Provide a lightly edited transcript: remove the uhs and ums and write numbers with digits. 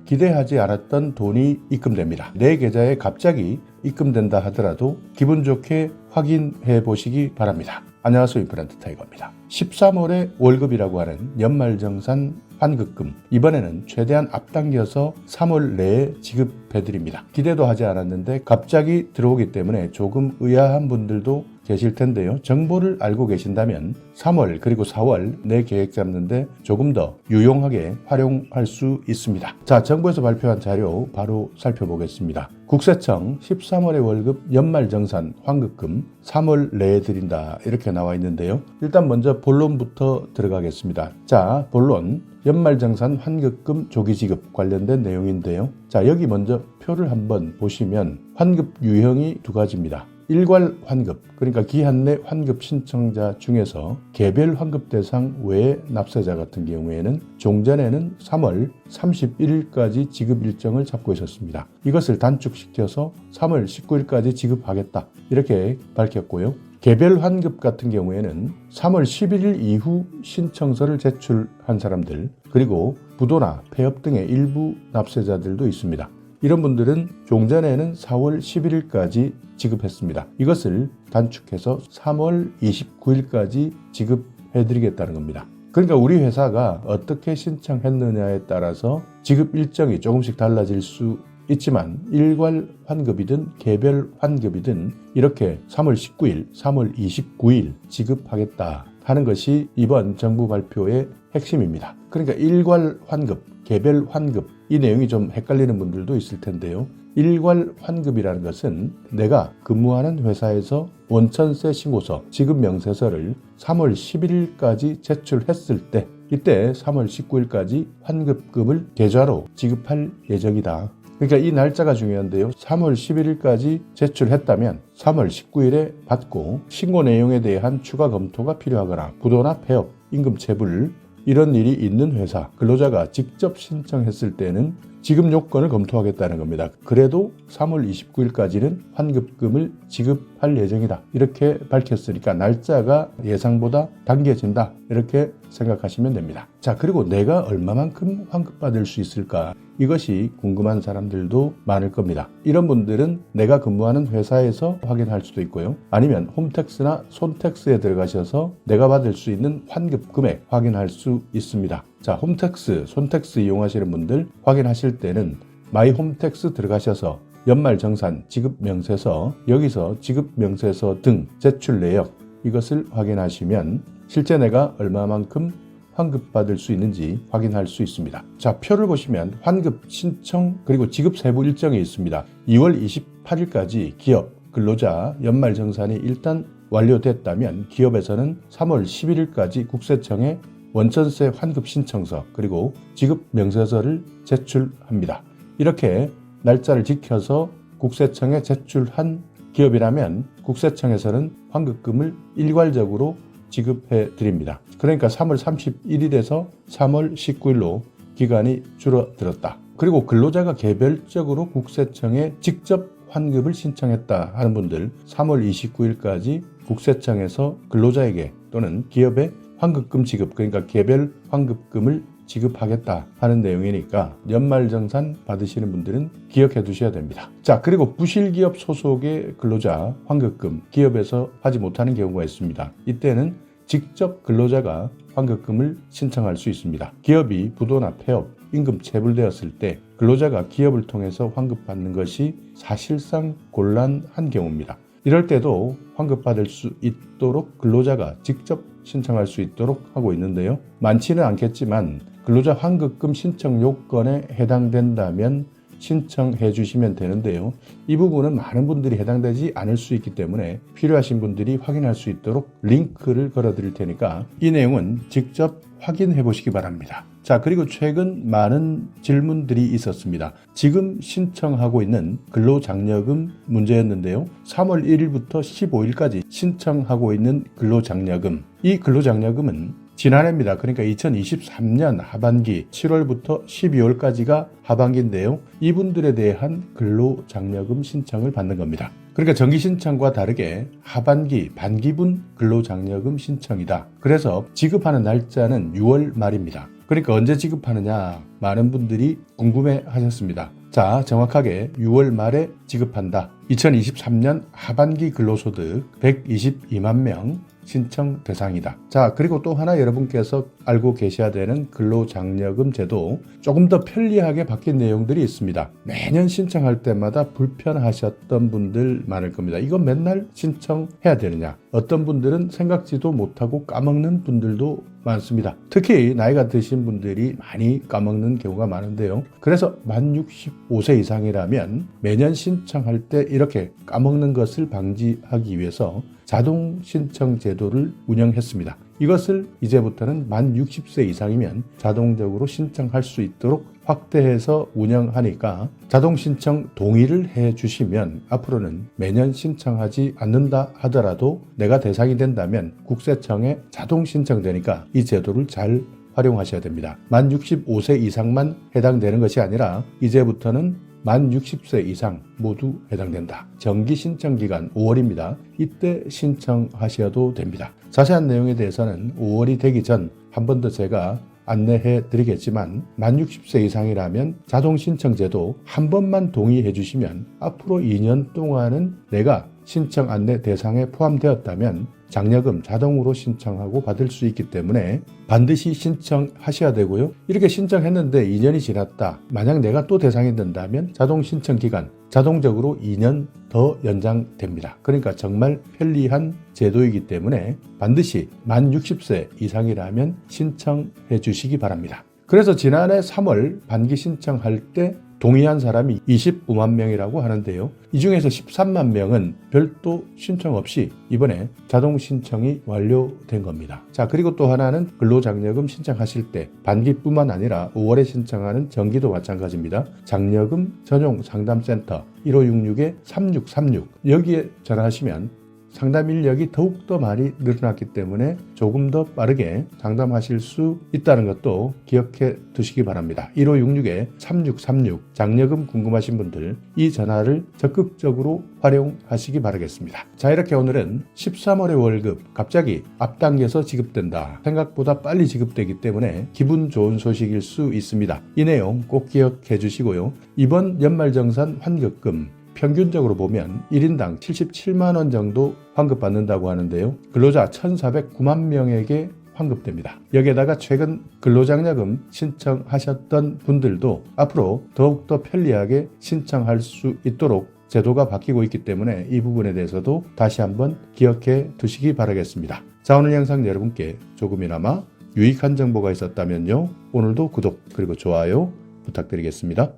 기대하지 않았던 돈이 입금됩니다. 내 계좌에 갑자기 입금된다 하더라도 기분 좋게 확인해 보시기 바랍니다. 안녕하세요. 임플란트 타이거입니다. 13월에 월급이라고 하는 연말정산 환급금, 이번에는 최대한 앞당겨서 3월 내에 지급해드립니다. 기대도 하지 않았는데 갑자기 들어오기 때문에 조금 의아한 분들도 계실 텐데요. 정보를 알고 계신다면 3월 그리고 4월 내 계획 잡는데 조금 더 유용하게 활용할 수 있습니다. 자, 정부에서 발표한 자료 바로 살펴보겠습니다. 국세청 13월의 월급 연말정산 환급금 3월 내에 드린다 이렇게 나와 있는데요. 일단 먼저 본론부터 들어가겠습니다. 자, 본론 연말정산 환급금 조기지급 관련된 내용인데요. 자, 여기 먼저 표를 한번 보시면 환급 유형이 두 가지입니다. 일괄 환급, 그러니까 기한 내 환급 신청자 중에서 개별 환급 대상 외의 납세자 같은 경우에는 종전에는 3월 31일까지 지급 일정을 잡고 있었습니다. 이것을 단축시켜서 3월 19일까지 지급하겠다 이렇게 밝혔고요. 개별 환급 같은 경우에는 3월 11일 이후 신청서를 제출한 사람들, 그리고 부도나 폐업 등의 일부 납세자들도 있습니다. 이런 분들은 종전에는 4월 11일까지 지급했습니다. 이것을 단축해서 3월 29일까지 지급해드리겠다는 겁니다. 그러니까 우리 회사가 어떻게 신청했느냐에 따라서 지급 일정이 조금씩 달라질 수 있지만 일괄 환급이든 개별 환급이든 이렇게 3월 19일, 3월 29일 지급하겠다 하는 것이 이번 정부 발표의 핵심입니다. 그러니까 일괄 환급, 개별 환급, 이 내용이 좀 헷갈리는 분들도 있을 텐데요. 일괄 환급이라는 것은 내가 근무하는 회사에서 원천세 신고서, 지급 명세서를 3월 11일까지 제출했을 때 이때 3월 19일까지 환급금을 계좌로 지급할 예정이다. 그러니까 이 날짜가 중요한데요. 3월 11일까지 제출했다면 3월 19일에 받고 신고 내용에 대한 추가 검토가 필요하거나 부도나 폐업, 임금 체불 이런 일이 있는 회사, 근로자가 직접 신청했을 때는 지급 요건을 검토하겠다는 겁니다. 그래도 3월 29일까지는 환급금을 지급할 예정이다. 이렇게 밝혔으니까 날짜가 예상보다 당겨진다. 이렇게 생각하시면 됩니다. 자, 그리고 내가 얼마만큼 환급받을 수 있을까? 이것이 궁금한 사람들도 많을 겁니다. 이런 분들은 내가 근무하는 회사에서 확인할 수도 있고요. 아니면 홈택스나 손택스에 들어가셔서 내가 받을 수 있는 환급 금액 확인할 수 있습니다. 자, 홈택스, 손택스 이용하시는 분들 확인하실 때는 마이 홈택스 들어가셔서 연말정산 지급명세서, 여기서 지급명세서 등 제출 내역 이것을 확인하시면 실제 내가 얼마만큼 환급받을 수 있는지 확인할 수 있습니다. 자, 표를 보시면 환급 신청 그리고 지급 세부 일정이 있습니다. 2월 28일까지 기업, 근로자 연말정산이 일단 완료됐다면 기업에서는 3월 11일까지 국세청에 원천세 환급 신청서 그리고 지급 명세서를 제출합니다. 이렇게 날짜를 지켜서 국세청에 제출한 기업이라면 국세청에서는 환급금을 일괄적으로 지급해 드립니다. 그러니까 3월 31일에서 3월 19일로 기간이 줄어들었다. 그리고 근로자가 개별적으로 국세청에 직접 환급을 신청했다 하는 분들 3월 29일까지 국세청에서 근로자에게 또는 기업에 환급금 지급, 그러니까 개별 환급금을 지급하겠다 하는 내용이니까 연말정산 받으시는 분들은 기억해 두셔야 됩니다. 자, 그리고 부실기업 소속의 근로자 환급금 기업에서 하지 못하는 경우가 있습니다. 이때는 직접 근로자가 환급금을 신청할 수 있습니다. 기업이 부도나 폐업, 임금 체불되었을 때 근로자가 기업을 통해서 환급받는 것이 사실상 곤란한 경우입니다. 이럴 때도 환급받을 수 있도록 근로자가 직접 신청할 수 있도록 하고 있는데요. 많지는 않겠지만 근로자 환급금 신청 요건에 해당된다면 신청해 주시면 되는데요. 이 부분은 많은 분들이 해당되지 않을 수 있기 때문에 필요하신 분들이 확인할 수 있도록 링크를 걸어 드릴 테니까 이 내용은 직접 확인해 보시기 바랍니다. 자, 그리고 최근 많은 질문들이 있었습니다. 지금 신청하고 있는 근로장려금 문제였는데요. 3월 1일부터 15일까지 신청하고 있는 근로장려금, 이 근로장려금은 지난해입니다. 그러니까 2023년 하반기 7월부터 12월까지가 하반기인데요. 이분들에 대한 근로장려금 신청을 받는 겁니다. 그러니까 정기 신청과 다르게 하반기 반기분 근로장려금 신청이다. 그래서 지급하는 날짜는 6월 말입니다. 그러니까 언제 지급하느냐 많은 분들이 궁금해 하셨습니다. 자, 정확하게 6월 말에 지급한다. 2023년 하반기 근로소득 122만 명 신청 대상이다. 자, 그리고 또 하나 여러분께서 알고 계셔야 되는 근로장려금 제도 조금 더 편리하게 바뀐 내용들이 있습니다. 매년 신청할 때마다 불편하셨던 분들 많을 겁니다. 이거 맨날 신청해야 되느냐? 어떤 분들은 생각지도 못하고 까먹는 분들도 많습니다. 특히 나이가 드신 분들이 많이 까먹는 경우가 많은데요. 그래서 만 65세 이상이라면 매년 신청할 때 이렇게 까먹는 것을 방지하기 위해서 자동 신청 제도를 운영했습니다. 이것을 이제부터는 만 60세 이상이면 자동적으로 신청할 수 있도록 확대해서 운영하니까 자동 신청 동의를 해 주시면 앞으로는 매년 신청하지 않는다 하더라도 내가 대상이 된다면 국세청에 자동 신청되니까 이 제도를 잘 활용하셔야 됩니다. 만 65세 이상만 해당되는 것이 아니라 이제부터는 만 60세 이상 모두 해당된다. 정기 신청 기간 5월입니다. 이때 신청하셔도 됩니다. 자세한 내용에 대해서는 5월이 되기 전 한 번 더 제가 안내해 드리겠지만 만 60세 이상이라면 자동 신청제도 한 번만 동의해 주시면 앞으로 2년 동안은 내가 신청 안내 대상에 포함되었다면 장려금 자동으로 신청하고 받을 수 있기 때문에 반드시 신청하셔야 되고요. 이렇게 신청했는데 2년이 지났다. 만약 내가 또 대상이 된다면 자동 신청 기간 자동적으로 2년 더 연장됩니다. 그러니까 정말 편리한 제도이기 때문에 반드시 만 60세 이상이라면 신청해 주시기 바랍니다. 그래서 지난해 3월 반기 신청할 때 동의한 사람이 25만 명이라고 하는데요. 이 중에서 13만 명은 별도 신청 없이 이번에 자동 신청이 완료된 겁니다. 자, 그리고 또 하나는 근로장려금 신청하실 때 반기뿐만 아니라 5월에 신청하는 정기도 마찬가지입니다. 장려금 전용 상담센터 1566-3636 여기에 전화하시면 상담 인력이 더욱더 많이 늘어났기 때문에 조금 더 빠르게 상담하실 수 있다는 것도 기억해 두시기 바랍니다. 1566-3636 장려금 궁금하신 분들 이 전화를 적극적으로 활용하시기 바라겠습니다. 자, 이렇게 오늘은 13월의 월급 갑자기 앞당겨서 지급된다. 생각보다 빨리 지급되기 때문에 기분 좋은 소식일 수 있습니다. 이 내용 꼭 기억해 주시고요. 이번 연말정산 환급금 평균적으로 보면 1인당 77만 원 정도 환급받는다고 하는데요. 근로자 1,409만 명에게 환급됩니다. 여기에다가 최근 근로장려금 신청하셨던 분들도 앞으로 더욱더 편리하게 신청할 수 있도록 제도가 바뀌고 있기 때문에 이 부분에 대해서도 다시 한번 기억해 두시기 바라겠습니다. 자, 오늘 영상 여러분께 조금이나마 유익한 정보가 있었다면요. 오늘도 구독 그리고 좋아요 부탁드리겠습니다.